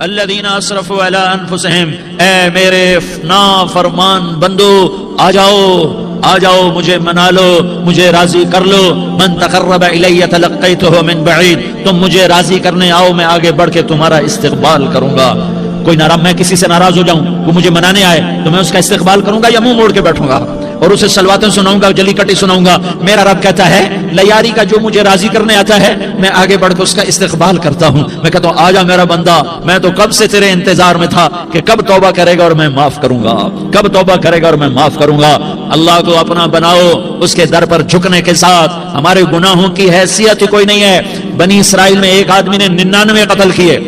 الذین اسرفوا علی انفسہم، اے میرے نافرمان بندو آ جاؤ مجھے منا لو، مجھے راضی کر لو. من تقرب الی تلقیتہ من بعید، تم مجھے راضی کرنے آؤ، میں آگے بڑھ کے تمہارا استقبال کروں گا. کوئی ناراض، میں کسی سے ناراض ہو جاؤں، وہ مجھے منانے آئے تو میں اس کا استقبال کروں گا یا منہ موڑ کے بیٹھوں گا اور اسے سلواتیں سناؤں گا، جلی کٹی سناؤں گا؟ میرا رب کہتا ہے لیاری کا جو مجھے راضی کرنے آتا ہے میں آگے بڑھ کے اس کا استقبال کرتا ہوں. میں کہتا ہوں آجا میرا بندہ، میں تو کب سے تیرے انتظار میں تھا کہ کب توبہ کرے گا اور میں معاف کروں گا، کب توبہ کرے گا اور میں معاف کروں گا. اللہ کو اپنا بناؤ، اس کے در پر جھکنے کے ساتھ. ہمارے گناہوں کی حیثیت ہی کوئی نہیں ہے. بنی اسرائیل میں ایک آدمی نے 99 قتل کیے،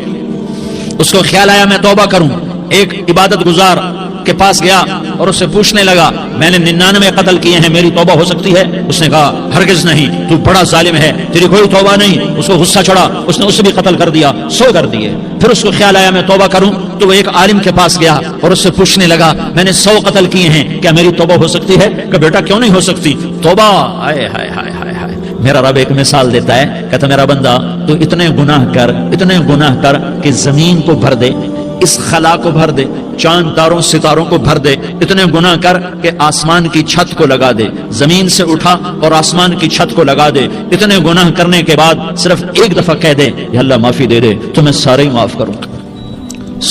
اس کو خیال آیا میں توبہ کروں. ایک عبادت گزار کے پاس گیا اور اس سے پوچھنے لگا میں نے 99 قتل کیے ہیں، میری توبہ ہو سکتی ہے؟ اس نے کہا ہرگز نہیں، تو بڑا ظالم ہے، تیری کوئی توبہ نہیں. اس کو غصہ چڑھا، اس نے اسے بھی قتل کر دیا، 100 کر دیے. پھر اس کو خیال آیا میں توبہ کروں تو وہ ایک عالم کے پاس گیا اور اس سے پوچھنے لگا میں نے 100 قتل کیے ہیں، کیا میری توبہ ہو سکتی ہے؟ کہ بیٹا کیوں نہیں ہو سکتی توبہ؟ ہائے ہائے ہائے ہائے ہائے. میرا رب ایک مثال دیتا ہے، کہتا میرا بندہ تو اتنے گناہ کر کہ زمین کو بھر دے، اس خلا کو بھر دے، چاند تاروں ستاروں کو بھر دے. اتنے گناہ کر کہ آسمان کی چھت کو لگا دے، زمین سے اٹھا اور آسمان کی چھت کو لگا دے. اتنے گناہ کرنے کے بعد صرف ایک دفعہ کہہ دے یا اللہ معافی دے دے تو میں سارے معاف کروں گا،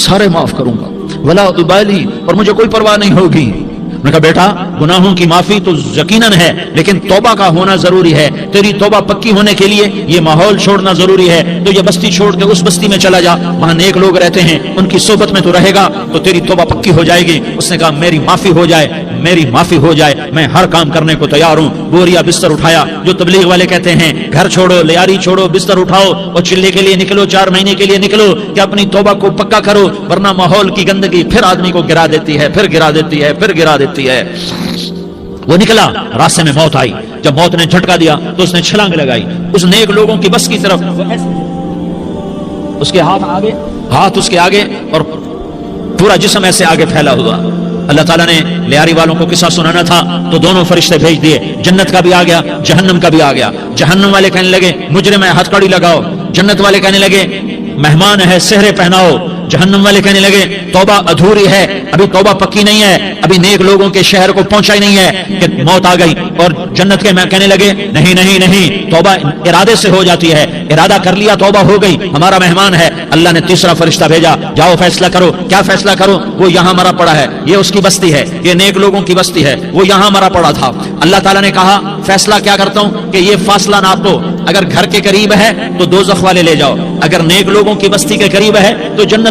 سارے معاف کروں گا، ولا ابالی، اور مجھے کوئی پرواہ نہیں ہوگی. میں کہا بیٹا گناہوں کی معافی تو یقیناً ہے لیکن توبہ کا ہونا ضروری ہے. تیری توبہ پکی ہونے کے لیے یہ ماحول چھوڑنا ضروری ہے. تو یہ بستی چھوڑ کے اس بستی میں چلا جا، وہاں نیک لوگ رہتے ہیں، ان کی صحبت میں تو رہے گا تو تیری توبہ پکی ہو جائے گی. اس نے کہا میری معافی ہو جائے، میری معافی ہو جائے، میں ہر کام کرنے کو تیار ہوں. بوریا بستر اٹھایا، جو تبلیغ والے کہتے ہیں گھر چھوڑو، لیاری چھوڑو، بستر اٹھاؤ اور چلے کے لیے نکلو، 4 مہینے کے لیے نکلو کہ اپنی توبہ کو پکا کرو، ورنہ ماحول کی گندگی پھر آدمی کو گرا دیتی ہے، پھر گرا دیتی ہے، پھر گرا دیتی ہے. وہ نکلا، راستے میں موت آئی. جب موت نے جھٹکا دیا تو اس نے چھلانگ لگائی اس نیک لوگوں کی بس کی طرف. اس کے ہاتھ اس کے آگے اور پورا جسم ایسے آگے پھیلا ہوا. اللہ تعالیٰ نے لیاری والوں کو قصہ سنانا تھا تو دونوں فرشتے بھیج دیے. جنت کا بھی آ گیا، جہنم کا بھی آ گیا. جہنم والے کہنے لگے مجرم ہے، ہتھ کڑی لگاؤ. جنت والے کہنے لگے مہمان ہے، سہرے پہناؤ. جہنم والے کہنے لگے توبہ ادھوری ہے، ابھی توبہ پکی نہیں ہے، ابھی نیک لوگوں کے شہر کو پہنچا ہی نہیں ہے کہ موت آ گئی. اور جنت کے میں کہنے لگے نہیں نہیں نہیں، توبہ ارادے سے ہو جاتی ہے، ارادہ کر لیا توبہ ہو گئی، ہمارا مہمان ہے. اللہ نے تیسرا فرشتہ بھیجا، جاؤ فیصلہ کرو. کیا فیصلہ کرو؟ وہ یہاں مرا پڑا ہے، یہ اس کی بستی ہے، یہ نیک لوگوں کی بستی ہے، وہ یہاں مرا پڑا تھا. اللہ تعالیٰ نے کہا فیصلہ کیا کرتا ہوں کہ یہ فاصلہ ناپو، اگر گھر کے قریب ہے تو دوزخ والے لے جاؤ، اگر نیک لوگوں کی بستی کے قریب ہے تو جنت